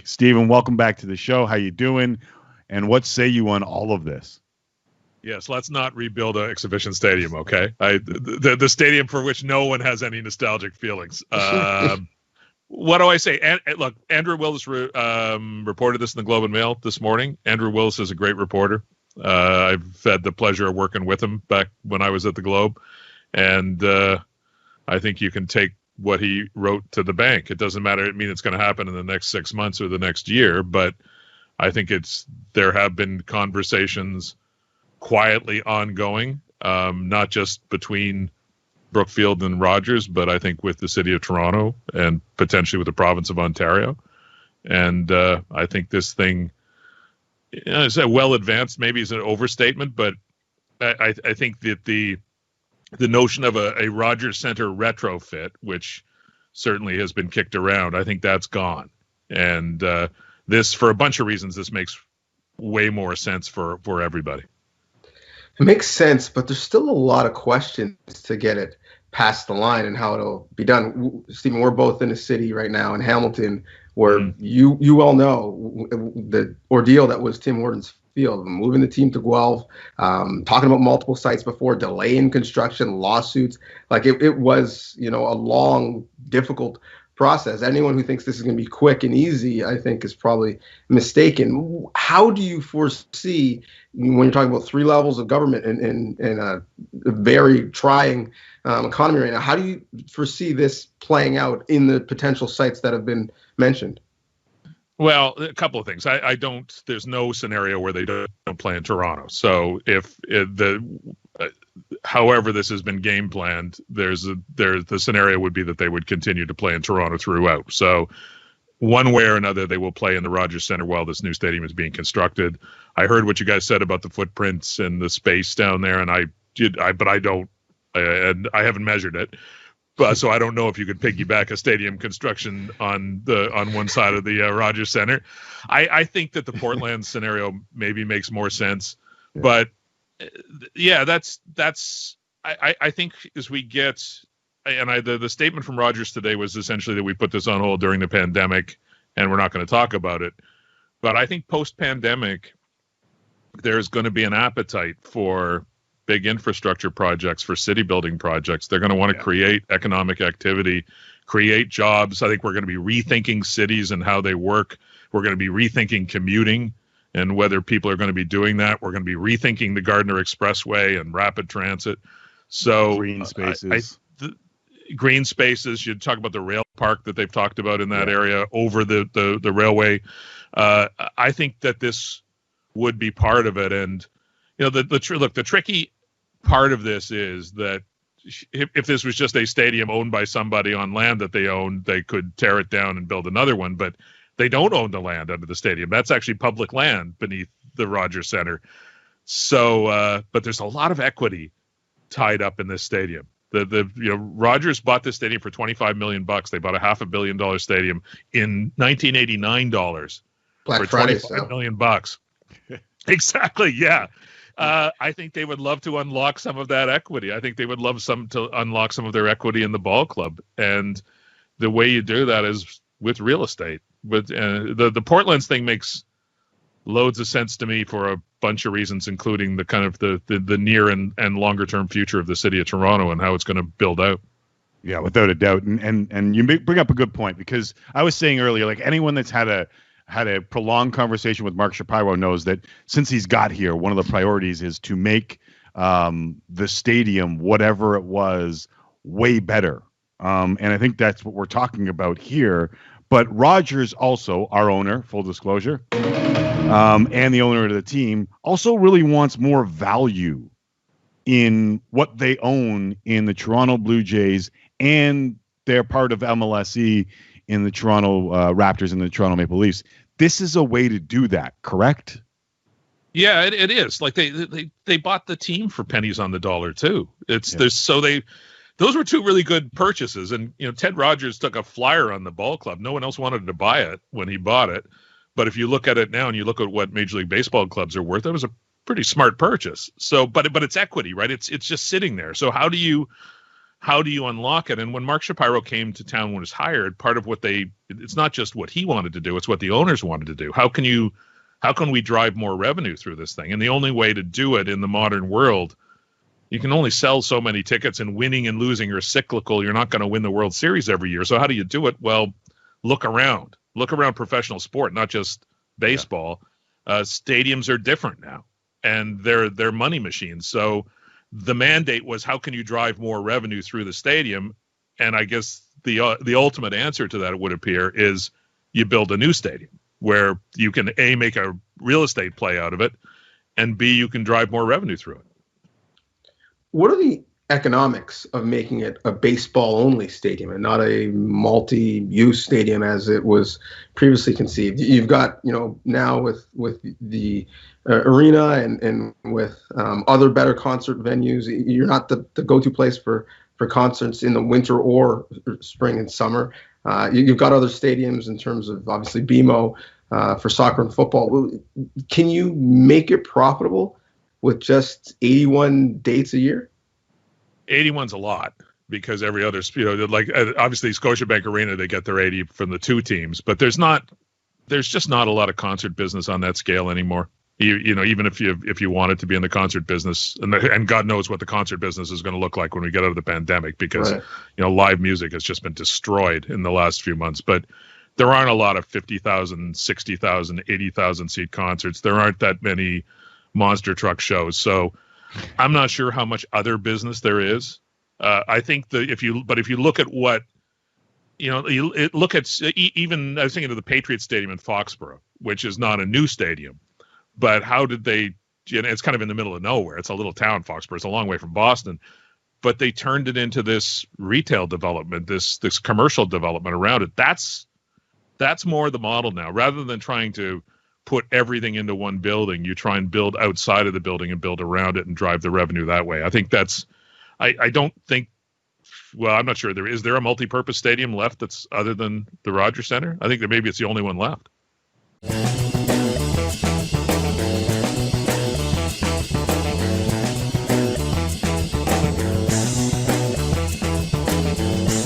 Stephen, welcome back to the show. How you doing? And what say you on all of this? Yes, let's not rebuild an exhibition stadium, okay? The stadium for which no one has any nostalgic feelings. What do I say? Look, Andrew Willis reported this in the Globe and Mail this morning. Andrew Willis is a great reporter. I've had the pleasure of working with him back when I was at the Globe. And I think you can take what he wrote to the bank. It doesn't matter. It means it's going to happen in the next 6 months or the next year. But I think there have been conversations quietly ongoing, not just between Brookfield and Rogers, but I think with the city of Toronto and potentially with the province of Ontario. And I think this thing, is well advanced, maybe is an overstatement, but I think that the notion of a Rogers Centre retrofit, which certainly has been kicked around, I think that's gone. And this, for a bunch of reasons, this makes way more sense for everybody. It makes sense, but there's still a lot of questions to get it past the line and how it'll be done. Stephen, we're both in a city right now in Hamilton where you all know the ordeal that was Tim Hortons Field, moving the team to Guelph, talking about multiple sites before, delaying construction, lawsuits. Like it was, a long, difficult process. Anyone who thinks this is going to be quick and easy, I think, is probably mistaken. How do you foresee, when you're talking about three levels of government and a very trying economy right now, how do you foresee this playing out in the potential sites that have been mentioned? Well, a couple of things. There's no scenario where they don't play in Toronto. So however this has been game planned, the scenario would be that they would continue to play in Toronto throughout. So one way or another, they will play in the Rogers Centre while this new stadium is being constructed. I heard what you guys said about the footprints and the space down there, and I haven't measured it. But so I don't know if you could piggyback a stadium construction on one side of the Rogers Centre. I think that the Portland scenario maybe makes more sense, but yeah, that's I think as we get, and the statement from Rogers today was essentially that we put this on hold during the pandemic and we're not going to talk about it. But I think post-pandemic, there's going to be an appetite for big infrastructure projects, for city building projects. They're going to want to create economic activity, create jobs. I think we're going to be rethinking cities and how they work. We're going to be rethinking commuting and whether people are going to be doing that. We're going to be rethinking the Gardiner Expressway and rapid transit. So green spaces. Green spaces. You talk about the rail park that they've talked about in that area over the railway. I think that this would be part of it. And the tricky part of this is that if this was just a stadium owned by somebody on land that they own, they could tear it down and build another one. But they don't own the land under the stadium. That's actually public land beneath the Rogers Centre. So, but there's a lot of equity tied up in this stadium. Rogers bought this stadium for $25 million. They bought a $500 million stadium in 1989 Black for Friday, $25 million. Exactly. Yeah. I think they would love to unlock some of that equity. I think they would love to unlock some of their equity in the ball club. And the way you do that is with real estate. But the Portlands thing makes loads of sense to me for a bunch of reasons, including the kind of the near and longer term future of the city of Toronto and how it's going to build out. Yeah, without a doubt. And you bring up a good point, because I was saying earlier, like anyone that's had a prolonged conversation with Mark Shapiro knows that since he's got here, one of the priorities is to make the stadium, whatever it was, way better. And I think that's what we're talking about here. But Rogers also, our owner, full disclosure, and the owner of the team, also really wants more value in what they own in the Toronto Blue Jays, and they're part of MLSE in the Toronto Raptors and the Toronto Maple Leafs. This is a way to do that, correct? Yeah, it is. Like they bought the team for pennies on the dollar too. Those were two really good purchases. And Ted Rogers took a flyer on the ball club. No one else wanted to buy it when he bought it. But if you look at it now and you look at what Major League Baseball clubs are worth, that was a pretty smart purchase. So, but it's equity, right? It's just sitting there. So how do you how do you unlock it? And when Mark Shapiro came to town when he was hired, part of what it's not just what he wanted to do, it's what the owners wanted to do. How can we drive more revenue through this thing? And the only way to do it in the modern world, you can only sell so many tickets, and winning and losing are cyclical. You're not going to win the World Series every year. So how do you do it? Well, look around professional sport, not just baseball. Stadiums are different now, and they're money machines. So the mandate was, how can you drive more revenue through the stadium? And I guess the ultimate answer to that, it would appear, is you build a new stadium where you can A, make a real estate play out of it, and B, you can drive more revenue through it. What are the economics of making it a baseball-only stadium and not a multi-use stadium as it was previously conceived? You've got, now with the arena and with other better concert venues, you're not the go-to place for concerts in the winter or spring and summer. You've got other stadiums in terms of, obviously, BMO for soccer and football. Can you make it profitable with just 81 dates a year? 81's a lot, because every other, like obviously Scotiabank Arena, they get their 80 from the two teams, but there's just not a lot of concert business on that scale anymore. Even if you wanted to be in the concert business, and God knows what the concert business is going to look like when we get out of the pandemic, because right. Live music has just been destroyed in the last few months. But there aren't a lot of 50,000, 60,000, 80,000 seat concerts. There aren't that many monster truck shows. So I'm not sure how much other business there is. I think if you look at what, look at, even I was thinking of the Patriots Stadium in Foxborough, which is not a new stadium, but how did they, it's kind of in the middle of nowhere. It's a little town, Foxborough. It's a long way from Boston, but they turned it into this retail development, this commercial development around it. That's more the model now. Rather than trying to put everything into one building, you try and build outside of the building and build around it and drive the revenue that way. I think I don't think, well, I'm not sure is there a multi-purpose stadium left that's other than the Rogers Center? I think that maybe it's the only one left.